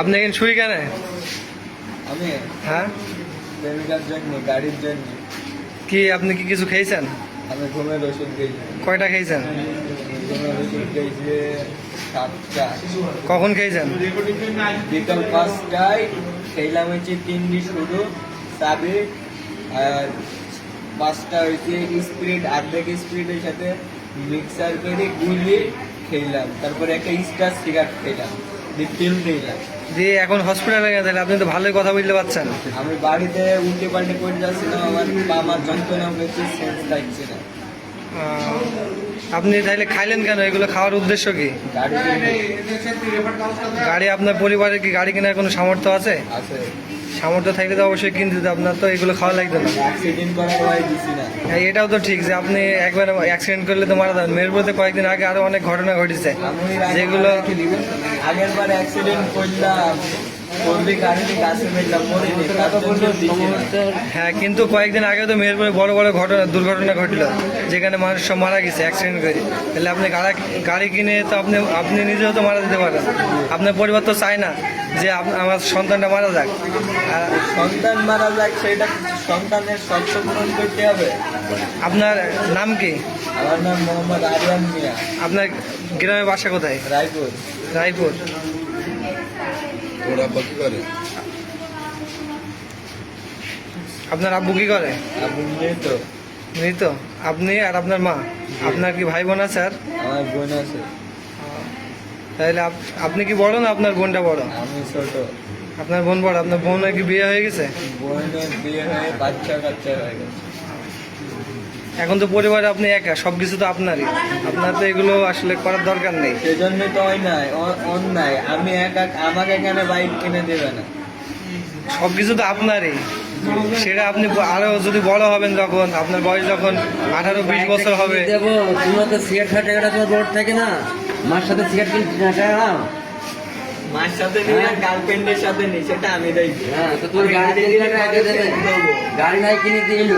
আপনি এখানে শুই কেন? আমি হ্যাঁ, প্রেমিকার জন্য, গাড়ির জন্য। কি আপনি কি কিছু খেয়েছেন? আমি ঘুমের ওষুধ খেয়েছি। কয়টা খেয়েছেন? ঘুমের ওষুধ খেয়েছি 7টা। কখন খেয়েছেন? বিকাল 5টায় খেলাম হচ্ছে 3 শুধু চাবি, আর 5টা হয়েছে স্প্রিট, অর্ধেক স্প্রিটের সাথে মিক্সার করে গুলি খেলাম। তারপরে একটা স্টার সিগারেট খেলাম, পিল খেলাম। দিয়ে এখন হসপিটালে গেছেন, আপনি তো ভালোই কথা বলতে পারছেন। আমি বাড়িতে উল্টে পাল্টে করে যাচ্ছিলাম, আমার পা আমার যন্ত্রণা হচ্ছে, সেন্স লাগছে না। আপনি তাহলে খাইলেন কেন? এগুলো খাওয়ার উদ্দেশ্য কি? গাড়ি আপনার পরিবারের কি গাড়ি কেনার কোনো সামর্থ্য আছে? আছে। সামর্থ্য থাকলে তো অবশ্যই কিনতে দিত, আপনার তো এগুলো খাওয়া লাগতো না। অ্যাক্সিডেন্ট করার ভয় দিছি না। হ্যাঁ, এটাও তো ঠিক যে আপনি একবার অ্যাক্সিডেন্ট করলে তো মারা যাবেন। মেহেরপুরতে কয়েকদিন আগে আরো অনেক ঘটনা ঘটেছে যেগুলো আগের বার অ্যাক্সিডেন্ট করলাম, করলে গাড়িতে গাছে মেরলাম, মরিনি, তার জন্য দিছি না। হ্যাঁ, কিন্তু কয়েকদিন আগে তো মেহেরপুরে বড় বড় দুর্ঘটনা ঘটলো যেখানে মানুষ সব মারা গেছে অ্যাক্সিডেন্ট করে। তাহলে আপনি গাড়ি কিনে তো আপনি নিজেও তো মারা যেতে পারেন। আপনার পরিবার তো চায় না যে আমার সন্তানটা মারা যাক। আর সন্তান মারা যাক, সেটা সন্তানের স্বপ্ন পূরণ করতে হবে। আপনার নাম কি? আমার নাম মোহাম্মদ আরিয়ান মিয়া। আপনার গ্রামের বাসা কোথায়? রায়পুর। রায়পুর। তোর আব্বা কি করে? আপনার আব্বু কি করে? আপনি মৃত। মৃত। আপনি আর আপনার মা। আপনার কি ভাই বোন আছে? আর আমার বোন আছে। তাহলে আপনি কি বড় না আপনার বোনটা বড়? আমি ছোট। আপনার বোন বড়। আপনার বোনের কি বিয়ে হয়ে গেছে? বোনের বিয়ে হয়ে বাচ্চা কাচ্চা হয়ে গেছে। এখন তো পরিবারে আপনি একা, সবকিছু তো আপনারই। আপনার তো এগুলো আসলে করার দরকার নেই। সেজন্য তো অন্যায়। আমি একা, আমাকে এখানে বাইক কিনে দেবে না। সবকিছু তো আপনারই। সেটা আপনি আরো যদি বড় হবেন, যখন আপনার বয়স যখন 18-20 বছর হবে। দেবো, তোমরা তো সিগারেট খাওয়ার টাকাটা তোমার রোড থাকে না, মার সাথে সিগারেট কিনতে টাকা নাও। মার সাথে নিয়ে গার্লফ্রেন্ডের সাথে নেই, সেটা আমি দেখি। হ্যাঁ, তো তোমার গাড়ি কিনে নাই কিনে দিল।